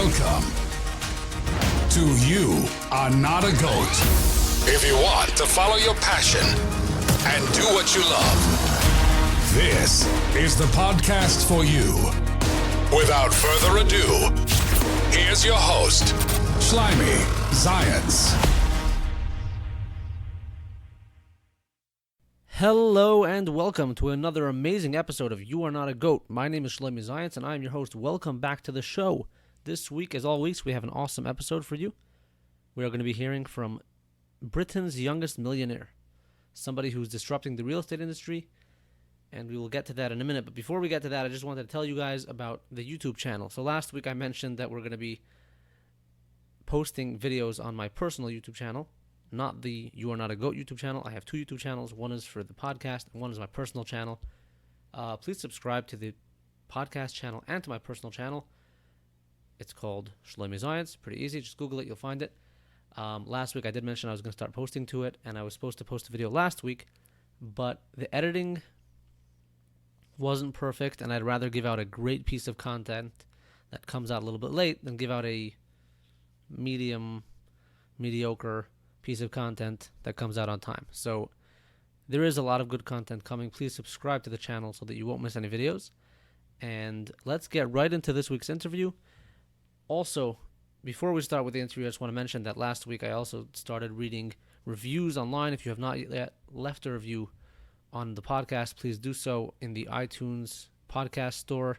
Welcome to You Are Not a Goat. If you want to follow your passion and do what you love, this is the podcast for you. Without further ado, here's your host, Shlomi Zayats. Hello and welcome to another amazing episode of You Are Not a Goat. My name is Shlomi Zayats and I am your host. Welcome back to the show. This week, as all weeks, we have an awesome episode for you. We are going to be hearing from Britain's youngest millionaire, somebody who's disrupting the real estate industry, and we will get to that in a minute. But before we get to that, I just wanted to tell you guys about the YouTube channel. So last week I mentioned that we're going to be posting videos on my personal YouTube channel, not the You Are Not a Goat YouTube channel. I have two YouTube channels. One is for the podcast and one is my personal channel. Please subscribe to the podcast channel and to my personal channel. It's called Shlomi Zayats. Pretty easy. Just Google it. You'll find it. Last week I did mention I was going to start posting to it, and I was supposed to post a video last week, but the editing wasn't perfect, and I'd rather give out a great piece of content that comes out a little bit late than give out a mediocre piece of content that comes out on time. So there is a lot of good content coming. Please subscribe to the channel so that you won't miss any videos. And let's get right into this week's interview. Also, before we start with the interview, I just want to mention that last week I also started reading reviews online. If you have not yet left a review on the podcast, please do so in the iTunes podcast store.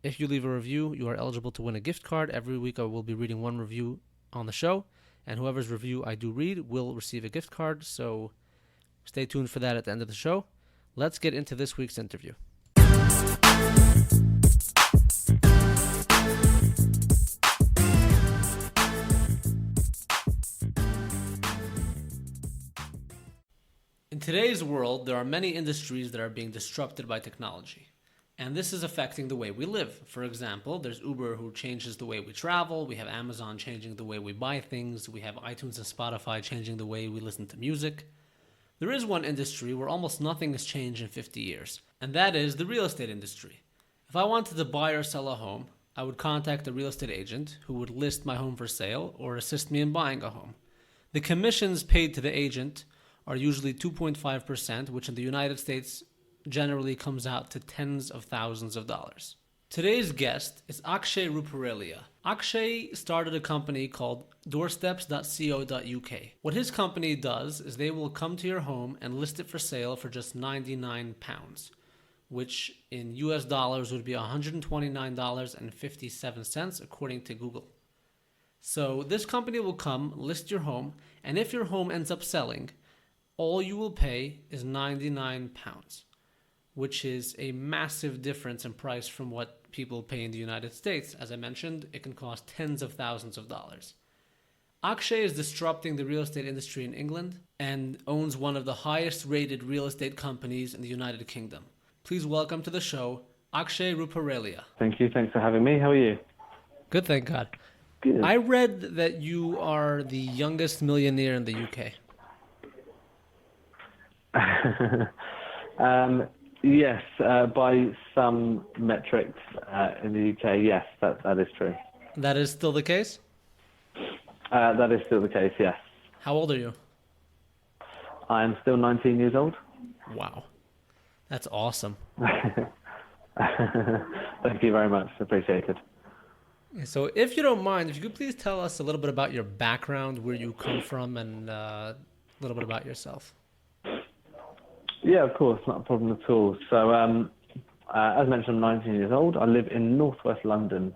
If you leave a review, you are eligible to win a gift card. Every week I will be reading one review on the show, and whoever's review I do read will receive a gift card. So stay tuned for that at the end of the show. Let's get into this week's interview. In today's world, there are many industries that are being disrupted by technology, and this is affecting the way we live. For example, there's Uber, who changes the way we travel. We have Amazon changing the way we buy things. We have iTunes and Spotify changing the way we listen to music. There is one industry where almost nothing has changed in 50 years, and that is the real estate industry. If I wanted to buy or sell a home, I would contact a real estate agent who would list my home for sale or assist me in buying a home. The commissions paid to the agent are usually 2.5%, which in the United States generally comes out to tens of thousands of dollars. Today's guest is Akshay Ruparelia. Akshay started a company called doorsteps.co.uk. What his company does is they will come to your home and list it for sale for just £99, which in US dollars would be $129.57 according to Google. So this company will come, list your home, and if your home ends up selling, all you will pay is £99, which is a massive difference in price from what people pay in the United States. As I mentioned, it can cost tens of thousands of dollars. Akshay is disrupting the real estate industry in England and owns one of the highest rated real estate companies in the United Kingdom. Please welcome to the show, Akshay Ruparelia. Thank you. Thanks for having me. How are you? Good, thank God. Good. I read that you are the youngest millionaire in the UK. Yes, by some metrics in the UK, yes, that is true. That is still the case? That is still the case, yes. How old are you? I am still 19 years old. Wow. That's awesome. Thank you very much. Appreciate it. So if you don't mind, if you could please tell us a little bit about your background, where you come from, and a little bit about yourself. Yeah, of course, not a problem at all. So, as mentioned, I'm 19 years old. I live in northwest London,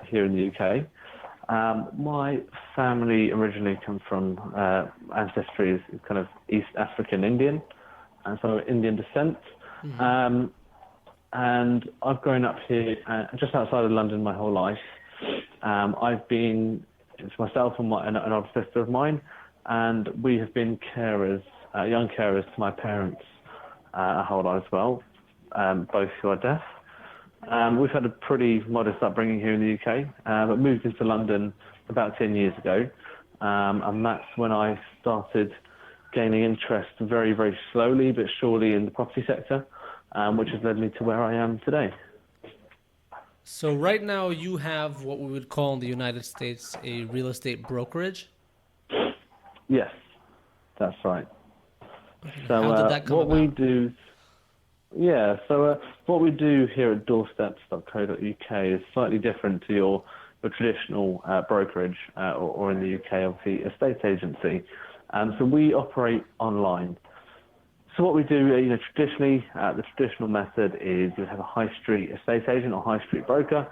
here in the UK. My family originally come from ancestry is kind of East African Indian, and so Indian descent. Mm-hmm. And I've grown up here just outside of London my whole life. It's myself and an older sister of mine, and we have been carers. Young carers to my parents our whole life as well, both who are deaf. We've had a pretty modest upbringing here in the UK, but moved into London about 10 years ago, and that's when I started gaining interest very, very slowly but surely in the property sector, which has led me to where I am today. So right now you have what we would call in the United States a real estate brokerage. Yes, that's right. Okay, So how did that come what we about? do, what we do here at doorsteps.co.uk is slightly different to your traditional brokerage or in the UK, obviously, estate agency. So we operate online. So what we do, traditionally, the traditional method is you have a high street estate agent or high street broker.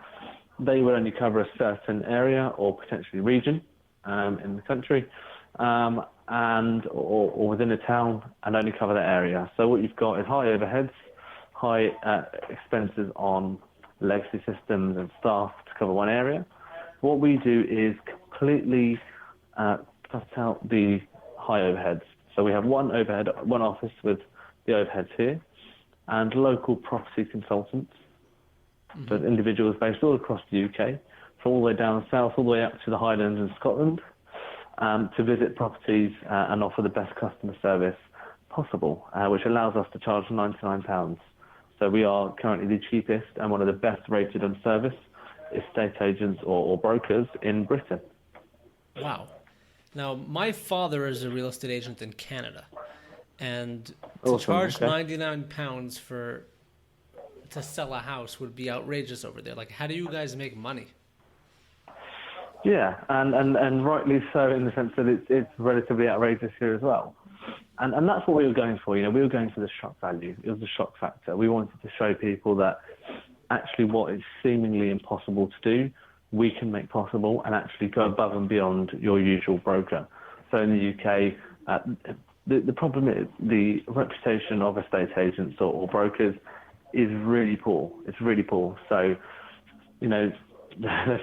They will only cover a certain area or potentially region in the country, or within a town, and only cover that area. So what you've got is high overheads, high expenses on legacy systems and staff to cover one area. What we do is completely cut out the high overheads. So we have one office with the overheads here, and local property consultants, so individuals based all across the UK, from all the way down south, all the way up to the Highlands in Scotland, to visit properties and offer the best customer service possible, which allows us to charge £99. So we are currently the cheapest and one of the best rated on service estate agents or brokers in Britain. Wow. Now, my father is a real estate agent in Canada, and to Awesome, charge okay. £99 to sell a house would be outrageous over there. Like, how do you guys make money? Yeah, and rightly so in the sense that it's relatively outrageous here as well. And that's what we were going for. We were going for the shock value. It was the shock factor. We wanted to show people that actually what is seemingly impossible to do, we can make possible and actually go above and beyond your usual broker. So in the UK, the problem is the reputation of estate agents or brokers is really poor. It's really poor. So, the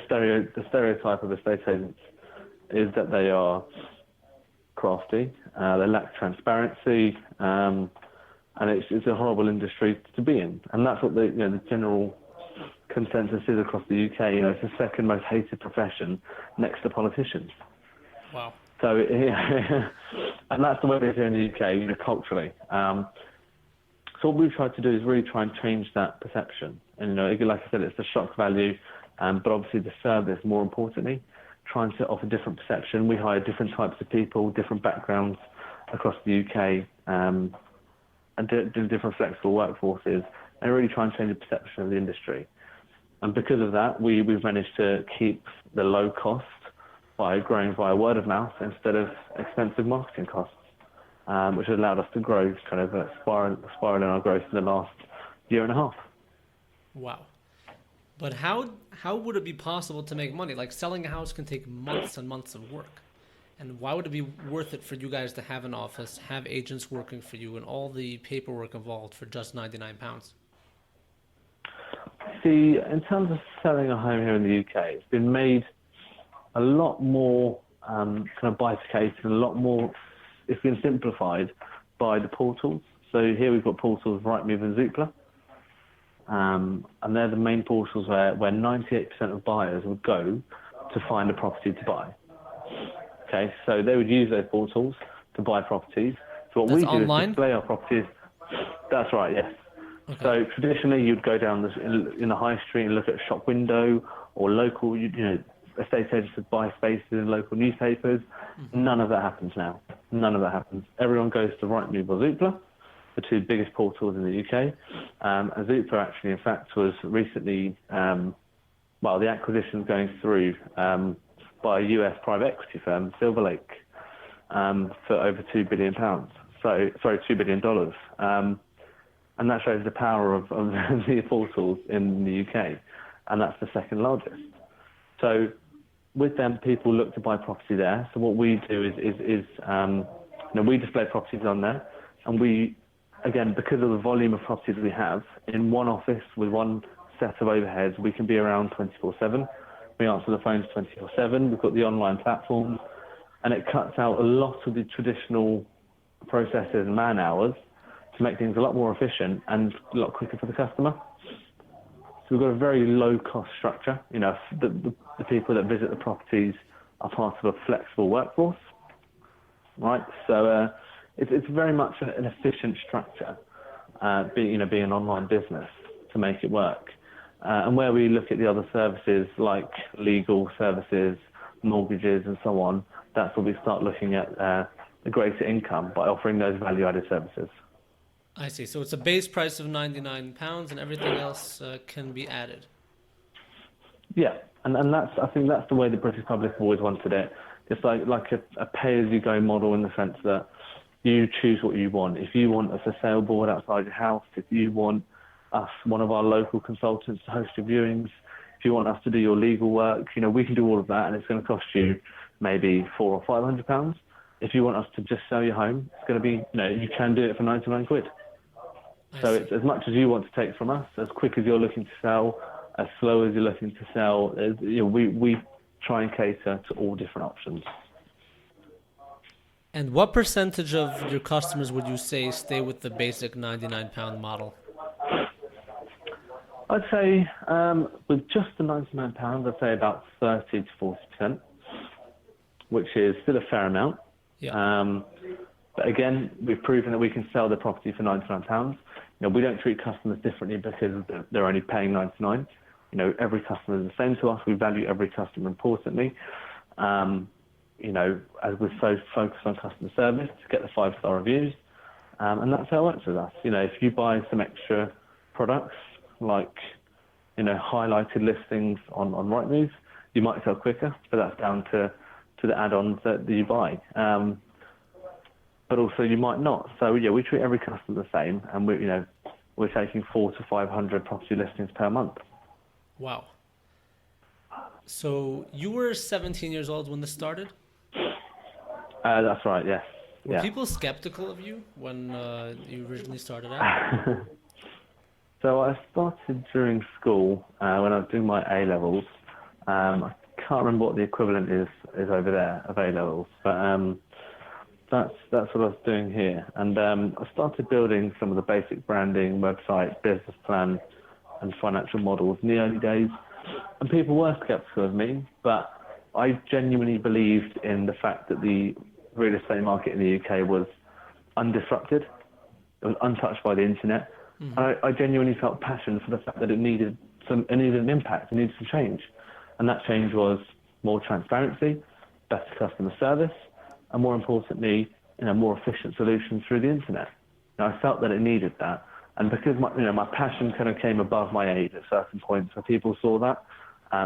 stereotype of estate agents is that they are crafty, they lack transparency, and it's a horrible industry to be in. And that's what the general consensus is across the UK. It's the second most hated profession next to politicians. Wow. So, and that's the way it is here in the UK, culturally. So what we've tried to do is really try and change that perception. And, like I said, it's the shock value, but obviously the service, more importantly, trying to offer different perception. We hire different types of people, different backgrounds across the UK, and do different flexible workforces, and really try and change the perception of the industry. And because of that, we've managed to keep the low cost by growing via word of mouth instead of expensive marketing costs, which has allowed us to grow, kind of spiral in our growth in the last year and a half. Wow. But how would it be possible to make money? Like, selling a house can take months and months of work. And why would it be worth it for you guys to have an office, have agents working for you, and all the paperwork involved for just £99? See, in terms of selling a home here in the UK, it's been made a lot more kind of bifurcated, and a lot more, it's been simplified by the portals. So here we've got portals, Rightmove and Zoopla. And they're the main portals where 98% of buyers would go to find a property to buy. Okay, so they would use those portals to buy properties. So what That's we do online? is display our properties. That's right, yes. Okay. So traditionally, you'd go down in the high street and look at a shop window, or local, estate agents would buy spaces in local newspapers. Mm-hmm. None of that happens now. None of that happens. Everyone goes to Rightmove or Zoopla, the two biggest portals in the UK. And Zoopla actually, in fact, was recently, the acquisition's going through by a US private equity firm, Silver Lake, for over £2 billion. $2 billion. And that shows the power of the portals in the UK. And that's the second largest. So with them, people look to buy property there. So what we do is we display properties on there, and we, again, because of the volume of properties we have, in one office with one set of overheads, we can be around 24/7. We answer the phones 24/7. We've got the online platforms, and it cuts out a lot of the traditional processes and man hours to make things a lot more efficient and a lot quicker for the customer. So we've got a very low-cost structure. The people that visit the properties are part of a flexible workforce, right? So it's very much an efficient structure, being an online business to make it work. And where we look at the other services like legal services, mortgages and so on, that's where we start looking at the greater income by offering those value-added services. I see. So it's a base price of £99 and everything else can be added. Yeah, and I think that's the way the British public have always wanted it. It's like a pay-as-you-go model in the sense that you choose what you want. If you want a for sale board outside your house, if you want us, one of our local consultants, to host your viewings, if you want us to do your legal work, we can do all of that, and it's going to cost you maybe £400 or £500. If you want us to just sell your home, it's going to be, you can do it for 99 quid. So it's as much as you want to take from us, as quick as you're looking to sell, as slow as you're looking to sell. We try and cater to all different options. And what percentage of your customers would you say stay with the basic £99 model? I'd say with just the £99, I'd say about 30 to 40%, which is still a fair amount. Yeah. But again, we've proven that we can sell the property for £99. We don't treat customers differently because they're only paying £99. Every customer is the same to us. We value every customer importantly. As we're so focused on customer service to get the 5-star reviews. And that's how it works with us. If you buy some extra products like, highlighted listings on Rightmove, you might sell quicker, but that's down to the add-ons that you buy. But also you might not. So yeah, we treat every customer the same, and we're taking 400 to 500 property listings per month. Wow. So you were 17 years old when this started? That's right, yes. Were people skeptical of you when you originally started out? So I started during school when I was doing my A-levels. I can't remember what the equivalent is over there of A-levels, but that's what I was doing here. And I started building some of the basic branding, website, business plan, and financial models in the early days. And people were skeptical of me, but I genuinely believed in the fact that the real estate market in the UK was undisrupted. It was untouched by the internet. Mm-hmm. And I genuinely felt passion for the fact that it needed an impact, it needed some change. And that change was more transparency, better customer service, and more importantly, more efficient solutions through the internet. I felt that it needed that. And because my passion kind of came above my age at certain points, so people saw that,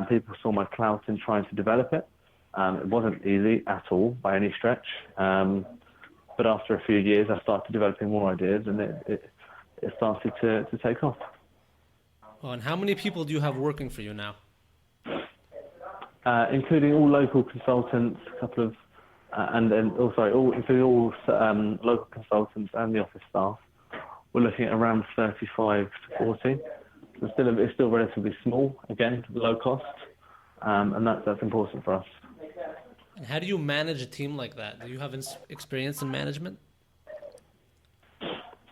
people saw my clout in trying to develop it. It wasn't easy at all by any stretch. But after a few years, I started developing more ideas, and it started to take off. Well, and how many people do you have working for you now? Including all local consultants, a couple of, including all local consultants and the office staff. We're looking at around 35 to 40. So it's still relatively small, again, low cost, and that's important for us. And how do you manage a team like that? Do you have experience in management?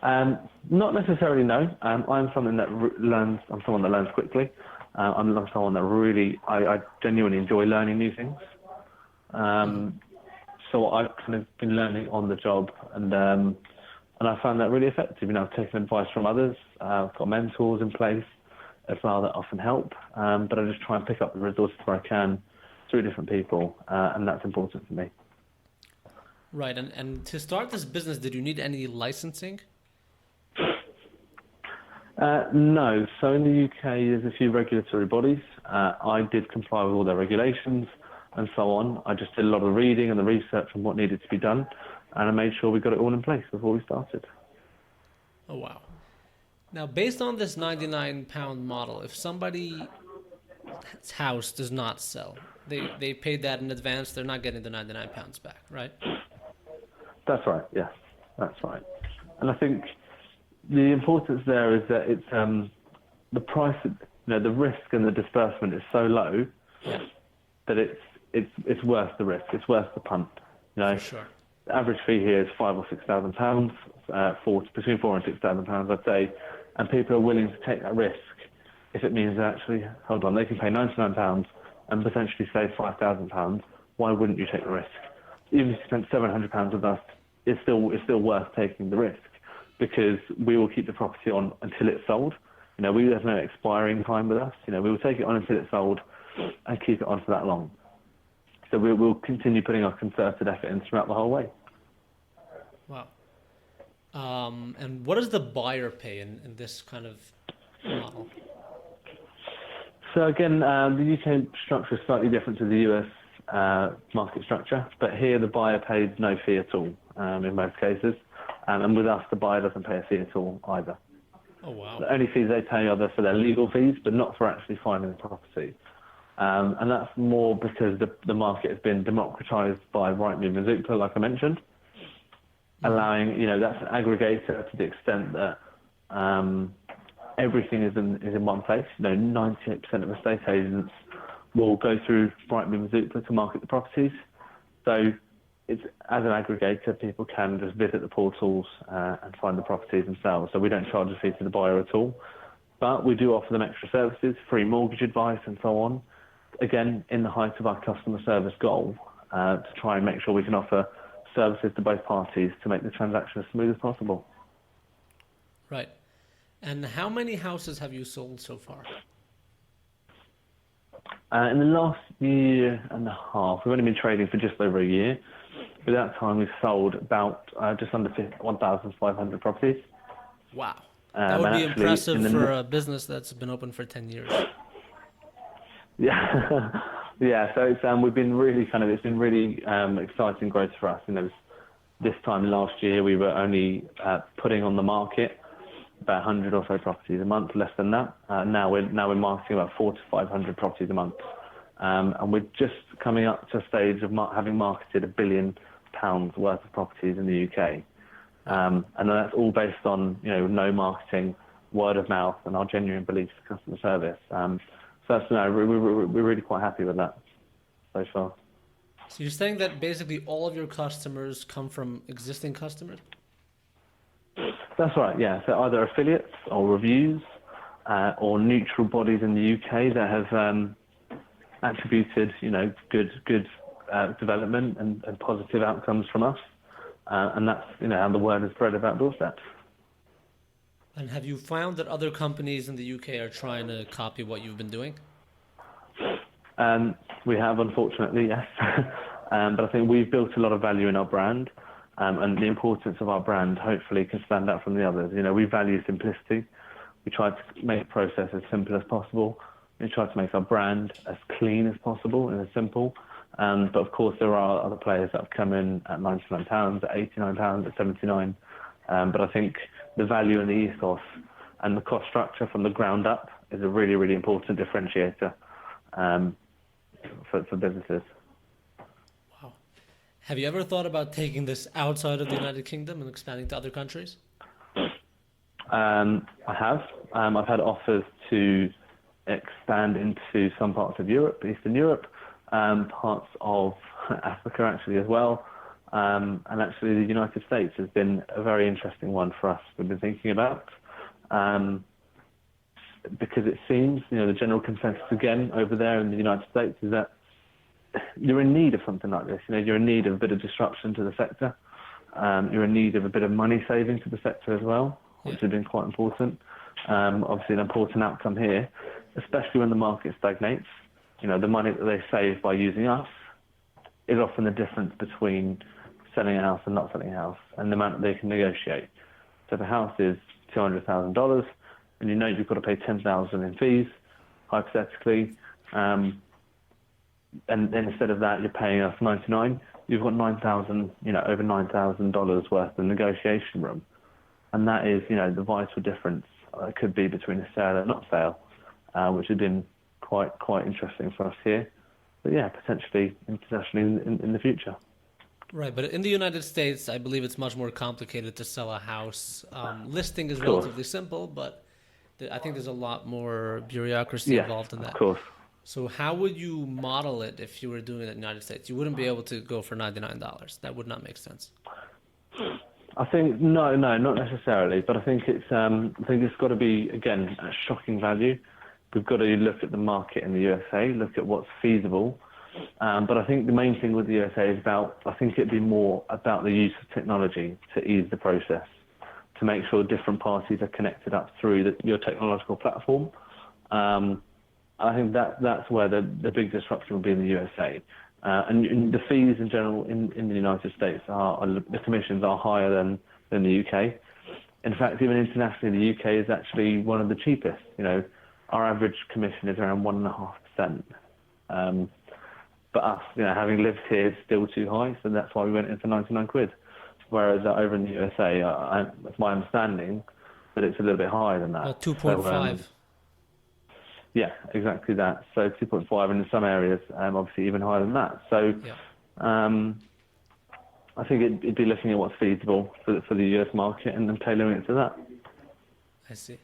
Not necessarily, no. I'm someone that learns quickly. I'm someone that I genuinely enjoy learning new things. So I've kind of been learning on the job, and I found that really effective. I've taken advice from others. I've got mentors in place as well that often help, but I just try and pick up the resources where I can through different people, and that's important for me. Right, and to start this business, did you need any licensing? No. So in the UK, there's a few regulatory bodies. I did comply with all their regulations and so on. I just did a lot of reading and the research on what needed to be done, and I made sure we got it all in place before we started. Oh, wow. Now, based on this £99 model, if somebody's house does not sell, they paid that in advance, they're not getting the £99 back, right? That's right, yes. That's right. And I think the importance there is that it's the price, the risk and the disbursement is so low that it's worth the risk. It's worth the punt. For sure. The average fee here is £5,000 or £6,000, between £4,000 and £6,000, I'd say, and people are willing to take that risk if it means that actually, they can pay £99 and potentially save £5,000. Why wouldn't you take the risk? Even if you spent £700 with us, it's still worth taking the risk, because we will keep the property on until it's sold. There's no expiring time with us. We will take it on until it's sold and keep it on for that long. So we'll continue putting our concerted effort in throughout the whole way. Wow. And what does the buyer pay in this kind of model? So again, the UK structure is slightly different to the US market structure, but here the buyer pays no fee at all in most cases. And with us, the buyer doesn't pay a fee at all either. Oh, wow. The only fees they pay are for their legal fees, but not for actually finding the property. And that's more because the market has been democratized by Rightmove and Zoopla, like I mentioned, allowing, that's an aggregator to the extent that everything is in one place. 98% of estate agents will go through Rightmove and Zoopla to market the properties. So it's, as an aggregator, people can just visit the portals and find the properties themselves. So we don't charge a fee to the buyer at all. But we do offer them extra services, free mortgage advice and so on. Again, in the height of our customer service goal, to try and make sure we can offer services to both parties to make the transaction as smooth as possible. Right. And how many houses have you sold so far? In the last year and a half, we've only been trading for just over a year. By that time, we've sold about just under 1,500 properties. Wow. That would be impressive for a business that's been open for 10 years. Yeah, yeah. So it's we've been really it's been really exciting growth for us. This time last year we were only putting on the market about 100 or so properties a month, less than that. Now we're marketing about 400 to 500 properties a month, and we're just coming up to a stage of having marketed £1 billion worth of properties in the UK, and that's all based on no marketing, word of mouth, and our genuine belief in customer service. So that's, we're really quite happy with that so far. So you're saying that basically all of your customers come from existing customers? That's right, yeah. So either affiliates or reviews or neutral bodies in the UK that have attributed, good development and positive outcomes from us. And that's, how the word is spread about Doorsteps. And have you found that other companies in the UK are trying to copy what you've been doing? We have, unfortunately, yes. But I think we've built a lot of value in our brand, and the importance of our brand hopefully can stand out from the others. We value simplicity. We try to make the process as simple as possible. We try to make our brand as clean as possible and as simple. But of course, there are other players that have come in at £99, at £89, at £79. But I think the value and the ethos and the cost structure from the ground up is a really, really important differentiator for businesses. Wow. Have you ever thought about taking this outside of the United Kingdom and expanding to other countries? I have. I've had offers to expand into some parts of Europe, Eastern Europe, parts of Africa actually as well. And actually the United States has been a very interesting one for us. We've been thinking about, because it seems, the general consensus again over there in the United States is that you're in need of something like this. You're in need of a bit of disruption to the sector. You're in need of a bit of money saving to the sector as well, which has been quite important. Obviously an important outcome here, especially when the market stagnates. The money that they save by using us is often the difference between selling a house and not selling a house, and the amount that they can negotiate. So if a house is $200,000, and you've got to pay $10,000 in fees, hypothetically, and then instead of that you're paying us $99,000, you've got $9,000, over $9,000 worth of negotiation room, and that is, the vital difference it could be between a sale and not sale, which has been quite interesting for us here. But yeah, potentially internationally in the future. Right, but in the United States, I believe it's much more complicated to sell a house. Listing is relatively simple, but I think there's a lot more bureaucracy involved in that. Of course. So how would you model it if you were doing it in the United States? You wouldn't be able to go for $99. That would not make sense. I think no, not necessarily. But I think it's got to be, again, a shocking value. We've got to look at the market in the USA, look at what's feasible. But I think the main thing with the USA is I think it'd be more about the use of technology to ease the process. to make sure different parties are connected up through your technological platform. I think that's where the big disruption will be in the USA. And the fees in general in the United States the commissions are higher than the UK. In fact, even internationally, the UK is actually one of the cheapest. Our average commission is around 1.5%. But us, having lived here, is still too high, so that's why we went in for 99 quid. Whereas over in the USA, it's my understanding that it's a little bit higher than that. 2.5. Yeah, exactly that. So 2.5, and in some areas, obviously even higher than that. So I think it'd be looking at what's feasible for the US market and then tailoring it to that. I see.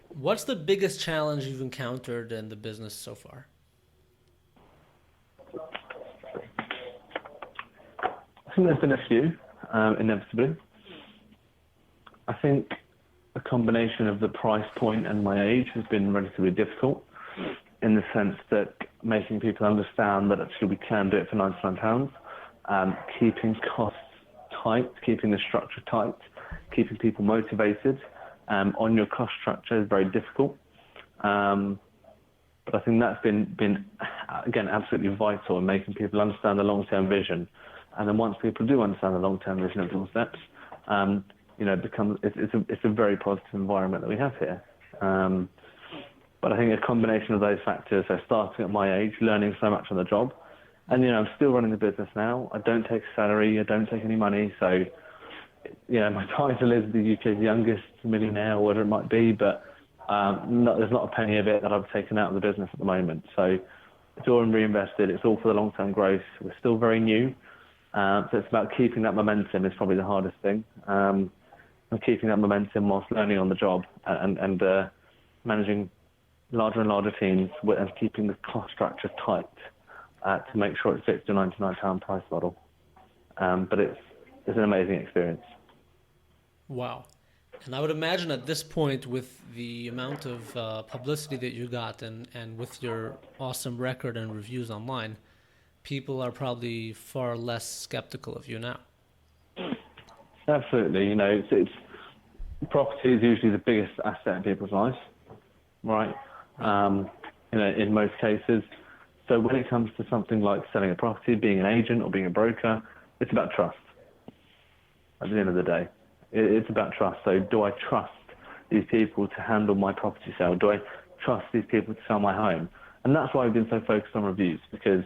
What's the biggest challenge you've encountered in the business so far? I think there's been a few, inevitably. I think a combination of the price point and my age has been relatively difficult, in the sense that making people understand that actually we can do it for £99, keeping costs tight, keeping the structure tight, keeping people motivated on your cost structure is very difficult. But I think that's been again, absolutely vital in making people understand the long-term vision. And then once people do understand the long-term vision of Dual Steps, it's a very positive environment that we have here. But I think a combination of those factors, so starting at my age, learning so much on the job, and I'm still running the business now. I don't take salary, I don't take any money, so my title is the UK's youngest millionaire, or whatever it might be, but there's not a penny of it that I've taken out of the business at the moment. So it's all reinvested. It's all for the long-term growth. We're still very new. So it's about keeping that momentum is probably the hardest thing. And keeping that momentum whilst learning on the job and managing larger and larger teams and keeping the cost structure tight to make sure it fits the £99 price model. But it's an amazing experience. Wow. And I would imagine at this point, with the amount of publicity that you got and with your awesome record and reviews online, people are probably far less skeptical of you now. Absolutely. It's property is usually the biggest asset in people's lives, right? In most cases. So when it comes to something like selling a property, being an agent or being a broker, it's about trust. At the end of the day, it's about trust. So do I trust these people to handle my property sale? Do I trust these people to sell my home? And that's why I've been so focused on reviews, because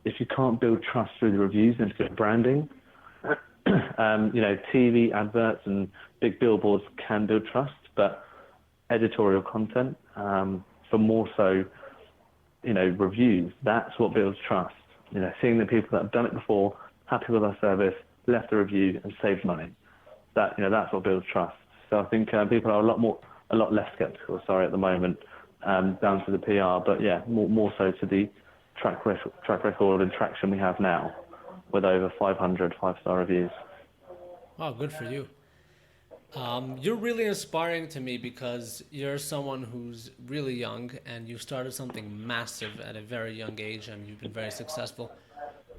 if you can't build trust through the reviews and good branding, TV adverts and big billboards can build trust, but editorial content, for more so, reviews, that's what builds trust. Seeing the people that have done it before, happy with our service, left a review and saved money. That's what builds trust. So I think people are a lot less skeptical, at the moment, down to the PR, but more so to the track record and traction we have now, with over 500 five-star reviews. Wow, good for you. You're really inspiring to me, because you're someone who's really young and you started something massive at a very young age and you've been very successful.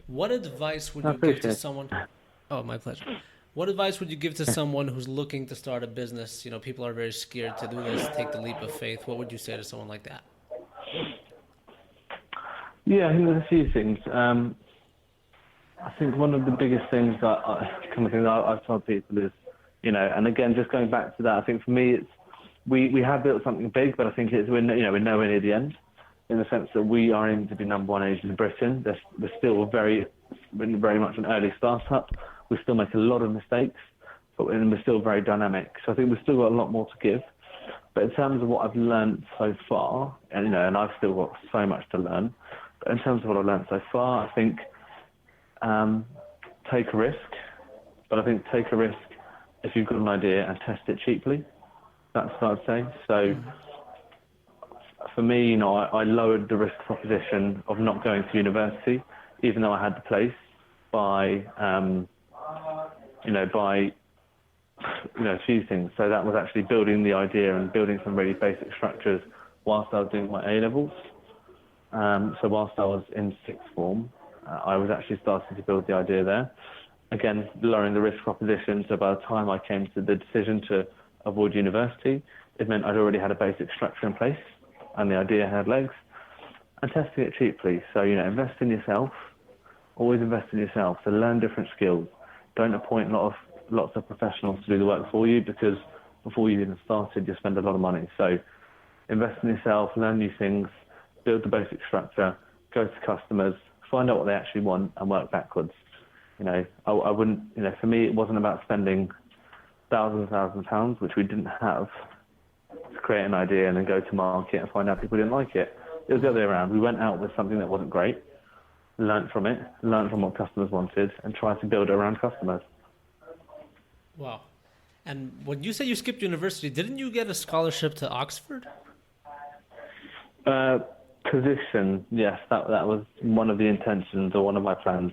What advice would you give to someone? Oh, my pleasure. What advice would you give to someone who's looking to start a business? People are very scared to do this, take the leap of faith. What would you say to someone like that? Yeah, I think there's a few things. I think one of the biggest things that I've told people is, and again, just going back to that, I think for me, it's we have built something big, but I think we're nowhere near the end, in the sense that we are aiming to be number one agent in Britain. We're still very much an early startup. We still make a lot of mistakes, but we're still very dynamic. So I think we've still got a lot more to give. But in terms of what I've learned so far, and I've still got so much to learn, but in terms of what I've learned so far, I think take a risk. But I think take a risk if you've got an idea and test it cheaply. That's what I'd say. So for me, I lowered the risk proposition of not going to university, even though I had the place, by a few things. So that was actually building the idea and building some really basic structures whilst I was doing my A-levels. So whilst I was in sixth form, I was actually starting to build the idea there. again, lowering the risk proposition. So by the time I came to the decision to avoid university, it meant I'd already had a basic structure in place and the idea had legs, and testing it cheaply. So, invest in yourself, always invest in yourself. So learn different skills. Don't appoint lots of professionals to do the work for you, because before you even started, you spend a lot of money. So invest in yourself, learn new things, build the basic structure, go to customers, find out what they actually want and work backwards. I wouldn't, for me, it wasn't about spending thousands of pounds, which we didn't have, to create an idea and then go to market and find out people didn't like it. It was the other way around. We went out with something that wasn't great, learned from it, learned from what customers wanted, and tried to build it around customers. Wow. And when you say you skipped university, didn't you get a scholarship to Oxford? Position, yes. That was one of the intentions or one of my plans.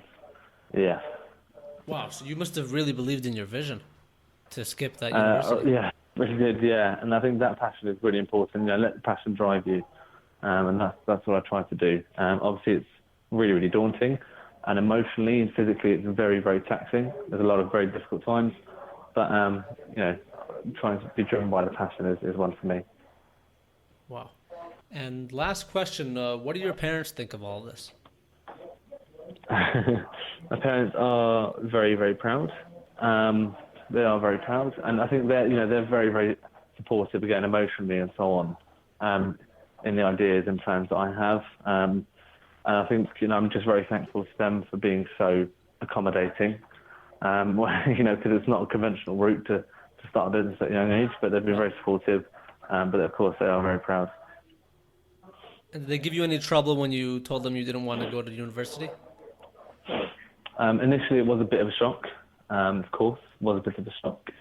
Yes. Wow, so you must have really believed in your vision to skip that university. Yeah, really did, yeah. And I think that passion is really important. Let the passion drive you. And that's what I try to do. Obviously, it's really, really daunting. And emotionally and physically, it's very, very taxing. There's a lot of very difficult times. But, trying to be driven by the passion is one for me. Wow. And last question, what do your parents think of all this? My parents are very, very proud. They are very proud, and I think they're very, very supportive, again, emotionally and so on, in the ideas and plans that I have. And I think I'm just very thankful to them for being so accommodating. Because it's not a conventional route to start a business at a young age, but they've been very supportive. But of course, they are very proud. And did they give you any trouble when you told them you didn't want to go to university? Initially, it was a bit of a shock. Of course, it was a bit of a shock.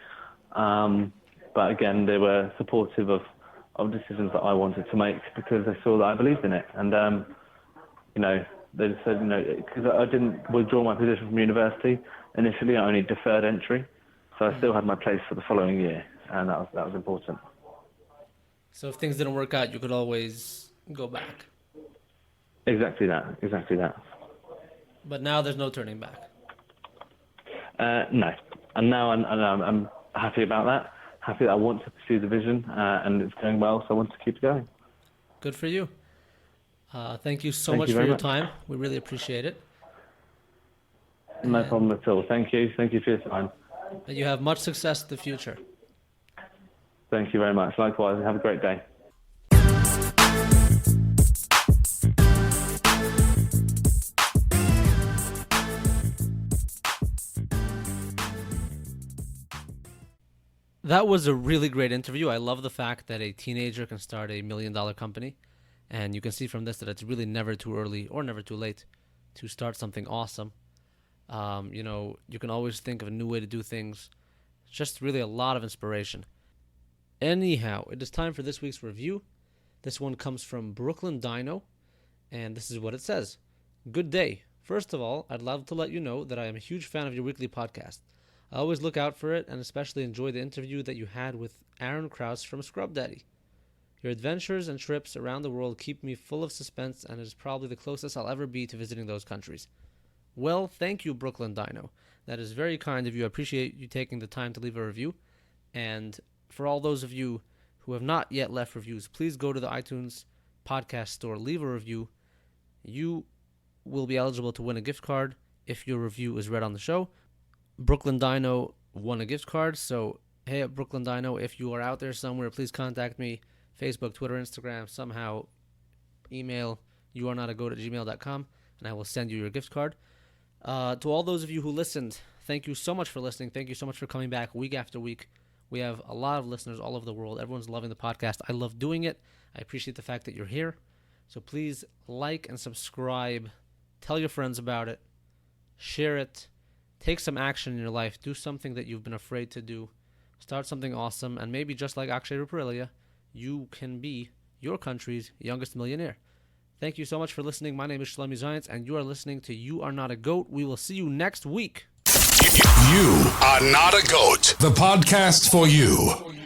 But again, they were supportive of decisions that I wanted to make, because they saw that I believed in it. And, they just said, because I didn't withdraw my position from university. Initially, I only deferred entry. So I still had my place for the following year. And that was important. So if things didn't work out, you could always go back. Exactly that. But now there's no turning back. No. And now I'm happy about that. Happy that I want to pursue the vision, and it's going well, so I want to keep going. Good for you. Thank you so much for your time. We really appreciate it. No problem at all. Thank you. Thank you for your time. And you have much success in the future. Thank you very much. Likewise. Have a great day. That was a really great interview. I love the fact that a teenager can start a $1 million company. And you can see from this that it's really never too early or never too late to start something awesome. You can always think of a new way to do things. It's just really a lot of inspiration. Anyhow, it is time for this week's review. This one comes from Brooklyn Dino, and this is what it says. Good day. First of all, I'd love to let you know that I am a huge fan of your weekly podcast. I always look out for it and especially enjoy the interview that you had with Aaron Krause from Scrub Daddy. Your adventures and trips around the world keep me full of suspense, and it is probably the closest I'll ever be to visiting those countries. Well, thank you, Brooklyn Dino. That is very kind of you. I appreciate you taking the time to leave a review. And for all those of you who have not yet left reviews, please go to the iTunes podcast store, leave a review. You will be eligible to win a gift card if your review is read on the show. Brooklyn Dino won a gift card, so hey up Brooklyn Dino, if you are out there somewhere, please contact me. Facebook, Twitter, Instagram, somehow email youarenotagoat@gmail.com, and I will send you your gift card. To all those of you who listened, thank you so much for listening. Thank you so much for coming back week after week. We have a lot of listeners all over the world. Everyone's loving the podcast. I love doing it. I appreciate the fact that you're here. So please like and subscribe. Tell your friends about it. Share it. Take some action in your life. Do something that you've been afraid to do. Start something awesome. And maybe just like Akshay Ruparelia, you can be your country's youngest millionaire. Thank you so much for listening. My name is Shlomi Zients, and you are listening to You Are Not a Goat. We will see you next week. You Are Not a Goat, the podcast for you.